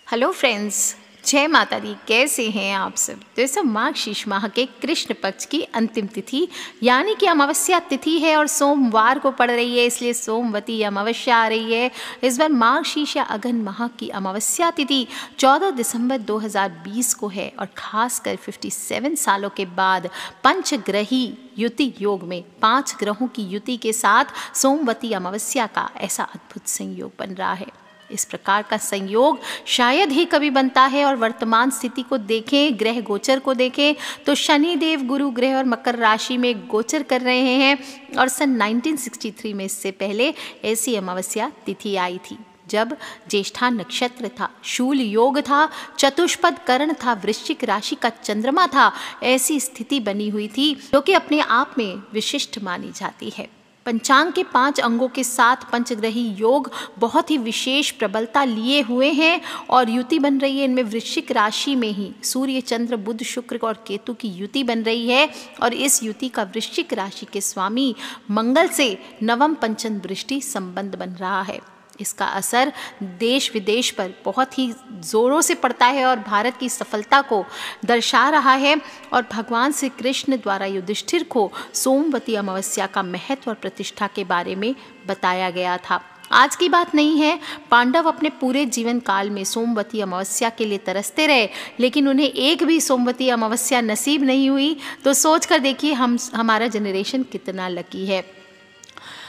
Hello friends, जय माता दी। कैसे हैं आप सब। तो इस मार्गशीर्ष माह के कृष्ण पक्ष की अंतिम तिथि यानी कि अमावस्या तिथि है और सोमवार को पड़ रही है, इसलिए सोमवती अमावस्या आ रही है। इस बार मार्गशीर्ष या अगहन माह की अमावस्या तिथि 14 दिसंबर 2020 को है और खासकर 57 सालों के बाद पंचग्रही युति योग में 5 ग्रहों की युति के साथ सोमवती अमावस्या का ऐसा अद्भुत संयोग बन रहा है। इस प्रकार का संयोग शायद ही कभी बनता है और वर्तमान स्थिति को देखें, ग्रह गोचर को देखें तो शनि देव गुरु ग्रह और मकर राशि में गोचर कर रहे हैं और सन 1963 में इससे पहले ऐसी अमावस्या तिथि आई थी जब ज्येष्ठा नक्षत्र था, शूल योग था, चतुष्पद करण था, वृश्चिक राशि का चंद्रमा था। ऐसी स्थिति बनी हुई थी जो कि अपने आप में विशिष्ट मानी जाती है। पंचांग के 5 अंगों के साथ पंचग्रही योग बहुत ही विशेष प्रबलता लिए हुए हैं और युति बन रही है। इनमें वृश्चिक राशि में ही सूर्य, चंद्र, बुध, शुक्र और केतु की युति बन रही है और इस युति का वृश्चिक राशि के स्वामी मंगल से नवम पंचम दृष्टि संबंध बन रहा है। इसका असर देश विदेश पर बहुत ही ज़ोरों से पड़ता है और भारत की सफलता को दर्शा रहा है। और भगवान श्री कृष्ण द्वारा युधिष्ठिर को सोमवती अमावस्या का महत्व और प्रतिष्ठा के बारे में बताया गया था। आज की बात नहीं है, पांडव अपने पूरे जीवन काल में सोमवती अमावस्या के लिए तरसते रहे, लेकिन उन्हें एक भी सोमवती अमावस्या नसीब नहीं हुई। तो सोच कर देखिए हमारा जनरेशन कितना लकी है।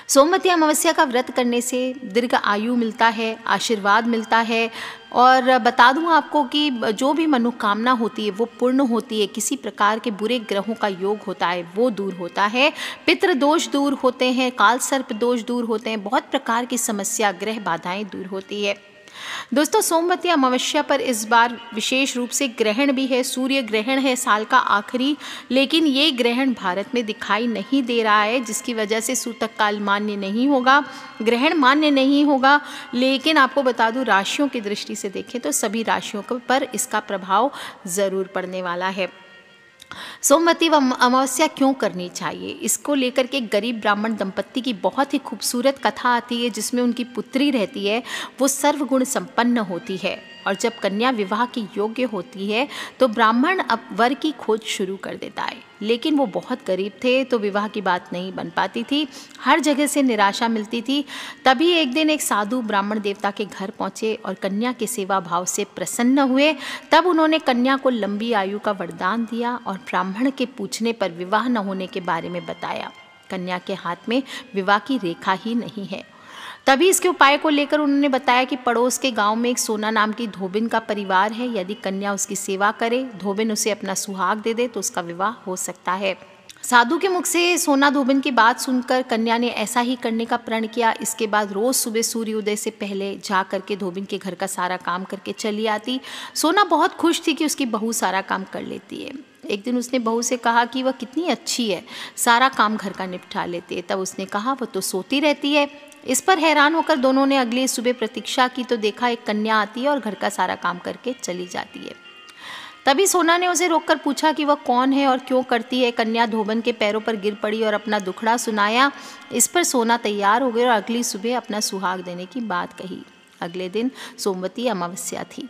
सोमवती अमावस्या का व्रत करने से दीर्घ आयु मिलता है, आशीर्वाद मिलता है और बता दूं आपको कि जो भी मनोकामना होती है वो पूर्ण होती है। किसी प्रकार के बुरे ग्रहों का योग होता है वो दूर होता है, पितृ दोष दूर होते हैं, काल सर्प दोष दूर होते हैं, बहुत प्रकार की समस्या, ग्रह बाधाएं दूर होती है। दोस्तों, सोमवती अमावस्या पर इस बार विशेष रूप से ग्रहण भी है। सूर्य ग्रहण है साल का आखिरी, लेकिन ये ग्रहण भारत में दिखाई नहीं दे रहा है, जिसकी वजह से सूतक काल मान्य नहीं होगा, ग्रहण मान्य नहीं होगा। लेकिन आपको बता दूं, राशियों की दृष्टि से देखें तो सभी राशियों पर इसका प्रभाव ज़रूर पड़ने वाला है। सोमवती अमावस्या क्यों करनी चाहिए, इसको लेकर के गरीब ब्राह्मण दंपत्ति की बहुत ही खूबसूरत कथा आती है, जिसमें उनकी पुत्री रहती है, वो सर्वगुण संपन्न होती है और जब कन्या विवाह की योग्य होती है तो ब्राह्मण अब वर की खोज शुरू कर देता है। लेकिन वो बहुत गरीब थे तो विवाह की बात नहीं बन पाती थी, हर जगह से निराशा मिलती थी। तभी एक दिन एक साधु ब्राह्मण देवता के घर पहुंचे और कन्या के सेवा भाव से प्रसन्न हुए। तब उन्होंने कन्या को लंबी आयु का वरदान दिया और ब्राह्मण के पूछने पर विवाह न होने के बारे में बताया। कन्या के हाथ में विवाह की रेखा ही नहीं है। तभी इसके उपाय को लेकर उन्होंने बताया कि पड़ोस के गांव में एक सोना नाम की धोबिन का परिवार है, यदि कन्या उसकी सेवा करे, धोबिन उसे अपना सुहाग दे दे तो उसका विवाह हो सकता है। साधु के मुख से सोना धोबिन की बात सुनकर कन्या ने ऐसा ही करने का प्रण किया। इसके बाद रोज सुबह सूर्योदय से पहले जा करके धोबिन के घर का सारा काम करके चली आती। सोना बहुत खुश थी कि उसकी बहू सारा काम कर लेती है। एक दिन उसने बहू से कहा कि वह कितनी अच्छी है, सारा काम घर का निपटा लेती है। तब उसने कहा वह तो सोती रहती है। इस पर हैरान होकर दोनों ने अगली सुबह प्रतीक्षा की तो देखा एक कन्या आती है और घर का सारा काम करके चली जाती है। तभी सोना ने उसे रोककर पूछा कि वह कौन है और क्यों करती है। कन्या धोबन के पैरों पर गिर पड़ी और अपना दुखड़ा सुनाया। इस पर सोना तैयार हो गई और अगली सुबह अपना सुहाग देने की बात कही। अगले दिन सोमवती अमावस्या थी।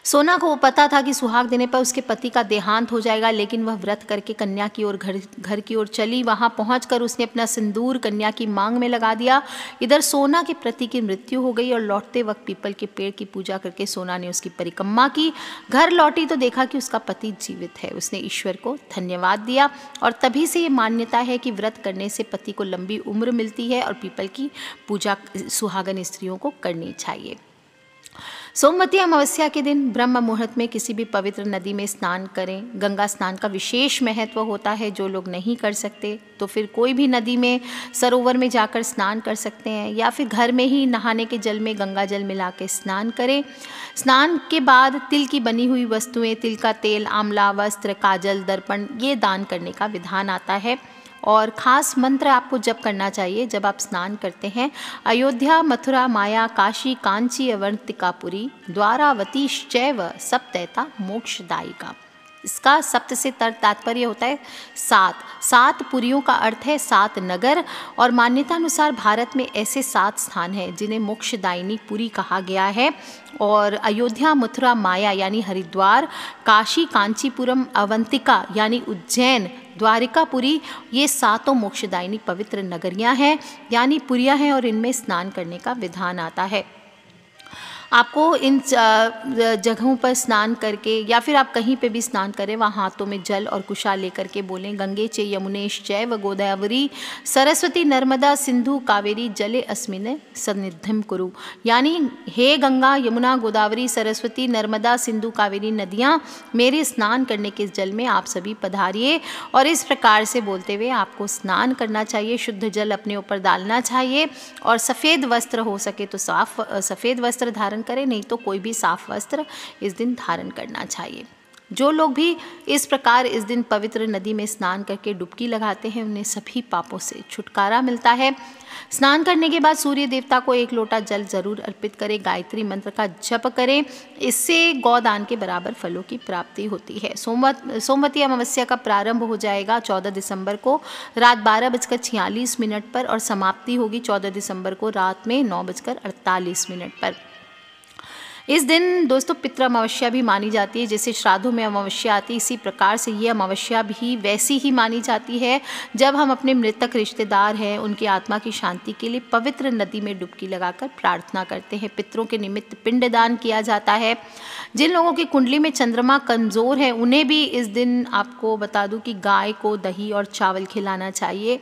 सोना को पता था कि सुहाग देने पर उसके पति का देहांत हो जाएगा, लेकिन वह व्रत करके कन्या की ओर घर की ओर चली। वहां पहुंचकर उसने अपना सिंदूर कन्या की मांग में लगा दिया। इधर सोना के पति की मृत्यु हो गई और लौटते वक्त पीपल के पेड़ की पूजा करके सोना ने उसकी परिक्रमा की। घर लौटी तो देखा कि उसका पति जीवित है। उसने ईश्वर को धन्यवाद दिया और तभी से ये मान्यता है कि व्रत करने से पति को लंबी उम्र मिलती है और पीपल की पूजा सुहागन स्त्रियों को करनी चाहिए। सोमवती अमावस्या के दिन ब्रह्म मुहूर्त में किसी भी पवित्र नदी में स्नान करें। गंगा स्नान का विशेष महत्व होता है। जो लोग नहीं कर सकते तो फिर कोई भी नदी में, सरोवर में जाकर स्नान कर सकते हैं या फिर घर में ही नहाने के जल में गंगा जल मिला के स्नान करें। स्नान के बाद तिल की बनी हुई वस्तुएं, तिल का तेल, आंवला, वस्त्र, काजल, दर्पण, ये दान करने का विधान आता है। और ख़ास मंत्र आपको जप करना चाहिए जब आप स्नान करते हैं। अयोध्या, मथुरा, माया, काशी, कांची, अवंतिकापुरी, द्वारावतीश्चैव सप्तैता मोक्षदायिका। इसका सप्त से तात्पर्य होता है सात। सात पुरियों का अर्थ है सात नगर, और मान्यता अनुसार भारत में ऐसे 7 स्थान हैं जिन्हें मोक्षदायिनी पुरी कहा गया है। और अयोध्या, मथुरा, माया यानी हरिद्वार, काशी, कांचीपुरम, अवंतिका यानी उज्जैन, द्वारिकापुरी, ये 7 मोक्षदायिनी पवित्र नगरियां हैं यानी पुरियां हैं, और इनमें स्नान करने का विधान आता है। आपको इन जगहों पर स्नान करके, या फिर आप कहीं पे भी स्नान करें, वहाँ हाथों में जल और कुशा लेकर के बोलें, गंगे चे यमुनेश चैव गोदावरी सरस्वती नर्मदा सिंधु कावेरी जले अस्मिन् सन्निधिं कुरु। यानी हे गंगा, यमुना, गोदावरी, सरस्वती, नर्मदा, सिंधु, कावेरी नदियाँ, मेरे स्नान करने के जल में आप सभी पधारिए। और इस प्रकार से बोलते हुए आपको स्नान करना चाहिए, शुद्ध जल अपने ऊपर डालना चाहिए, और सफ़ेद वस्त्र हो सके तो सफ़ेद वस्त्र धारण करें, नहीं तो कोई भी साफ वस्त्र इस दिन धारण करना चाहिए। जो लोग भी इस प्रकार इस दिन पवित्र नदी में स्नान करके डुबकी लगाते हैं, उन्हें सभी पापों से छुटकारा मिलता है। स्नान करने के बाद सूर्य देवता को 1 लोटा जल जरूर अर्पित करें, गायत्री मंत्र का जप करें, इससे गौदान के बराबर फलों की प्राप्ति होती है। सोमवती अमावस्या का प्रारंभ हो जाएगा 14 दिसंबर को रात 12:46 पर, और समाप्ति होगी 14 दिसंबर को रात में 9:48 पर। इस दिन दोस्तों पितृ अमावस्या भी मानी जाती है। जैसे श्राद्धों में अमावस्या आती है, इसी प्रकार से ये अमावस्या भी वैसी ही मानी जाती है जब हम अपने मृतक रिश्तेदार हैं उनकी आत्मा की शांति के लिए पवित्र नदी में डुबकी लगाकर प्रार्थना करते हैं। पितरों के निमित्त पिंडदान किया जाता है। जिन लोगों की कुंडली में चंद्रमा कमज़ोर है, उन्हें भी इस दिन आपको बता दूं कि गाय को दही और चावल खिलाना चाहिए।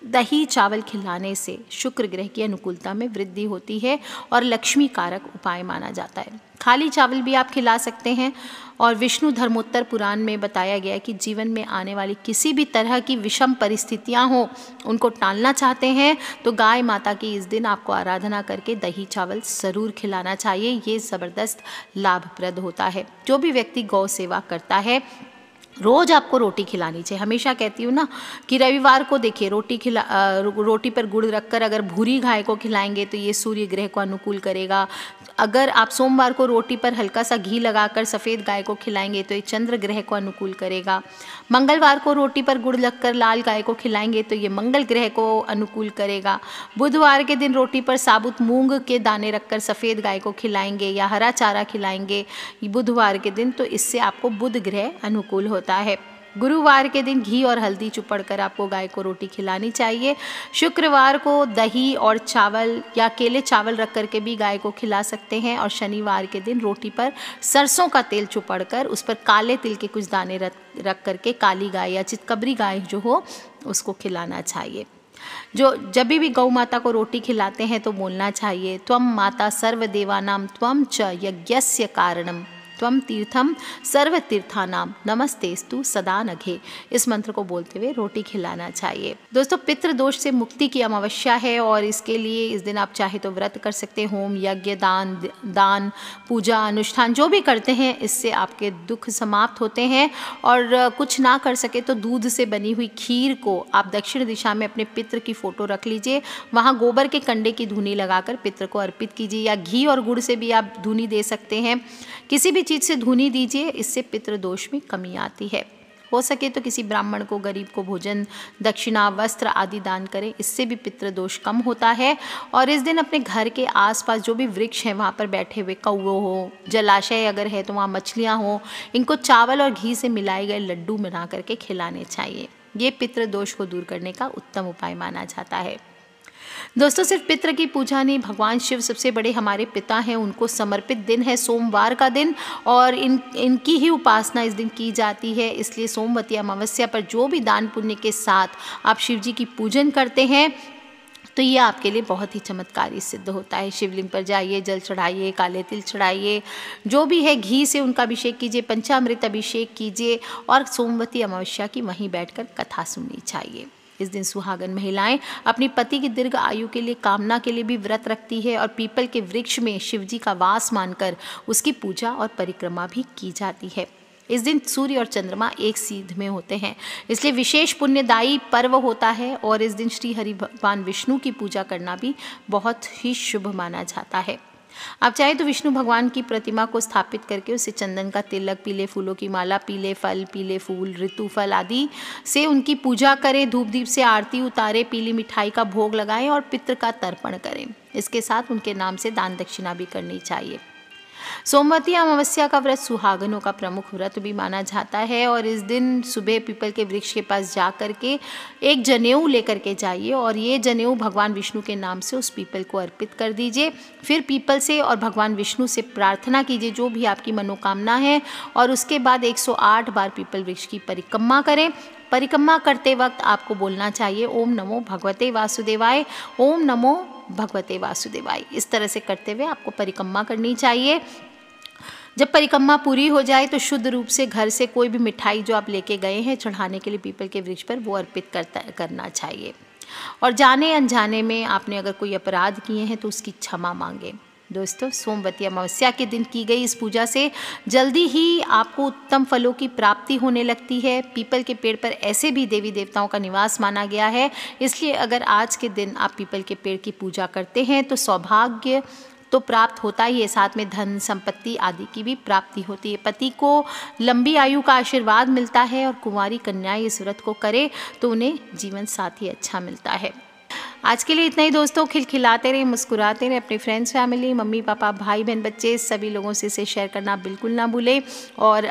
दही चावल खिलाने से शुक्र ग्रह की अनुकूलता में वृद्धि होती है और लक्ष्मी कारक उपाय माना जाता है। खाली चावल भी आप खिला सकते हैं। और विष्णु धर्मोत्तर पुराण में बताया गया है कि जीवन में आने वाली किसी भी तरह की विषम परिस्थितियां हो, उनको टालना चाहते हैं तो गाय माता की इस दिन आपको आराधना करके दही चावल ज़रूर खिलाना चाहिए। ये ज़बरदस्त लाभप्रद होता है। जो भी व्यक्ति गौ सेवा करता है, रोज़ आपको रोटी खिलानी चाहिए। हमेशा कहती हूँ ना कि रविवार को देखिए रोटी पर गुड़ रखकर अगर भूरी गाय को खिलाएंगे तो ये सूर्य ग्रह को अनुकूल करेगा। अगर आप सोमवार को रोटी पर हल्का सा घी लगाकर सफ़ेद गाय को खिलाएंगे तो ये चंद्र ग्रह को अनुकूल करेगा। मंगलवार को रोटी पर गुड़ लगकर लाल गाय को खिलाएंगे तो ये मंगल ग्रह को अनुकूल करेगा। बुधवार के दिन रोटी पर साबुत मूंग के दाने रखकर सफ़ेद गाय को खिलाएंगे या हरा चारा खिलाएंगे बुधवार के दिन, तो इससे आपको बुध ग्रह अनुकूल होता है। गुरुवार के दिन घी और हल्दी चुपड़कर आपको गाय को रोटी खिलानी चाहिए। शुक्रवार को दही और चावल या केले चावल रख करके भी गाय को खिला सकते हैं। और शनिवार के दिन रोटी पर सरसों का तेल चुपड़कर उस पर काले तिल के कुछ दाने रख करके काली गाय या चितकबरी गाय जो हो उसको खिलाना चाहिए। जब भी गौ माता को रोटी खिलाते हैं तो बोलना चाहिए, त्वम माता सर्वदेवानां त्वम च यज्ञस्य कारणम त्वम तीर्थम सर्व तीर्थानाम नमस्तेस्तु सदा नघे। इस मंत्र को बोलते हुए रोटी खिलाना चाहिए। दोस्तों पितृ दोष से मुक्ति की अमावस्या है और इसके लिए इस दिन आप चाहे तो व्रत कर सकते हैं। होम यज्ञ दान पूजा अनुष्ठान जो भी करते हैं इससे आपके दुख समाप्त होते हैं। और कुछ ना कर सके तो दूध से बनी हुई खीर को आप दक्षिण दिशा में अपने पितृ की फोटो रख लीजिए, वहाँ गोबर के कंडे की धूनी लगाकर पितृ को अर्पित कीजिए। या घी और गुड़ से भी आप धूनी दे सकते हैं। किसी भी चीज़ से धूनी दीजिए, इससे पितृदोष में कमी आती है। हो सके तो किसी ब्राह्मण को, गरीब को भोजन, दक्षिणा, वस्त्र आदि दान करें, इससे भी पितृदोष कम होता है। और इस दिन अपने घर के आसपास जो भी वृक्ष हैं वहाँ पर बैठे हुए कौवे हो, जलाशय अगर है तो वहाँ मछलियाँ हो, इनको चावल और घी से मिलाए गए लड्डू बना करके खिलाने चाहिए। ये पितृदोष को दूर करने का उत्तम उपाय माना जाता है। दोस्तों सिर्फ पितृ की पूजा नहीं, भगवान शिव सबसे बड़े हमारे पिता हैं, उनको समर्पित दिन है सोमवार का दिन और इनकी ही उपासना इस दिन की जाती है। इसलिए सोमवती अमावस्या पर जो भी दान पुण्य के साथ आप शिव जी की पूजन करते हैं तो ये आपके लिए बहुत ही चमत्कारी सिद्ध होता है। शिवलिंग पर जाइए, जल चढ़ाइए, काले तिल चढ़ाइए, जो भी है घी से उनका अभिषेक कीजिए, पंचामृत अभिषेक कीजिए और सोमवती अमावस्या की वहीं बैठकर कथा सुननी चाहिए। इस दिन सुहागन महिलाएं अपनी पति की दीर्घ आयु के लिए कामना के लिए भी व्रत रखती है और पीपल के वृक्ष में शिवजी का वास मानकर उसकी पूजा और परिक्रमा भी की जाती है। इस दिन सूर्य और चंद्रमा एक सीध में होते हैं, इसलिए विशेष पुण्यदायी पर्व होता है। और इस दिन श्री हरि भगवान विष्णु की पूजा करना भी बहुत ही शुभ माना जाता है। आप चाहे तो विष्णु भगवान की प्रतिमा को स्थापित करके उसे चंदन का तिलक, पीले फूलों की माला, पीले फल, पीले फूल, ऋतु फल आदि से उनकी पूजा करें, धूप दीप से आरती उतारें, पीली मिठाई का भोग लगाएं और पितृ का तर्पण करें। इसके साथ उनके नाम से दान दक्षिणा भी करनी चाहिए। सोमवती अमावस्या का व्रत सुहागनों का प्रमुख व्रत भी माना जाता है और इस दिन सुबह पीपल के वृक्ष के पास जा करके एक जनेऊ लेकर के जाइए और ये जनेऊ भगवान विष्णु के नाम से उस पीपल को अर्पित कर दीजिए। फिर पीपल से और भगवान विष्णु से प्रार्थना कीजिए जो भी आपकी मनोकामना है और उसके बाद 108 बार पीपल वृक्ष की परिक्रमा करें। परिक्रमा करते वक्त आपको बोलना चाहिए ओम नमो भगवते वासुदेवाय, ओम नमो भगवते वासुदेवाय। इस तरह से करते हुए आपको परिक्रमा करनी चाहिए। जब परिक्रमा पूरी हो जाए तो शुद्ध रूप से घर से कोई भी मिठाई जो आप लेके गए हैं चढ़ाने के लिए पीपल के वृक्ष पर, वो अर्पित करना चाहिए। और जाने अनजाने में आपने अगर कोई अपराध किए हैं तो उसकी क्षमा मांगे। दोस्तों, सोमवती अमावस्या के दिन की गई इस पूजा से जल्दी ही आपको उत्तम फलों की प्राप्ति होने लगती है। पीपल के पेड़ पर ऐसे भी देवी देवताओं का निवास माना गया है, इसलिए अगर आज के दिन आप पीपल के पेड़ की पूजा करते हैं तो सौभाग्य तो प्राप्त होता ही है, साथ में धन संपत्ति आदि की भी प्राप्ति होती है। पति को लंबी आयु का आशीर्वाद मिलता है और कुंवारी कन्याएं इस व्रत को करे तो उन्हें जीवन साथी अच्छा मिलता है। आज के लिए इतना ही दोस्तों। खिलखिलाते रहे, मुस्कुराते रहे। अपने फ्रेंड्स, फैमिली, मम्मी पापा, भाई बहन, बच्चे सभी लोगों से इसे शेयर करना बिल्कुल ना भूलें। और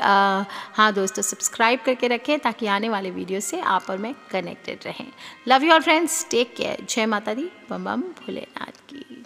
हाँ दोस्तों, सब्सक्राइब करके रखें ताकि आने वाले वीडियो से आप और मैं कनेक्टेड रहें। Love you all friends, take care. जय माता दी, बम बम भोलेनाथ की।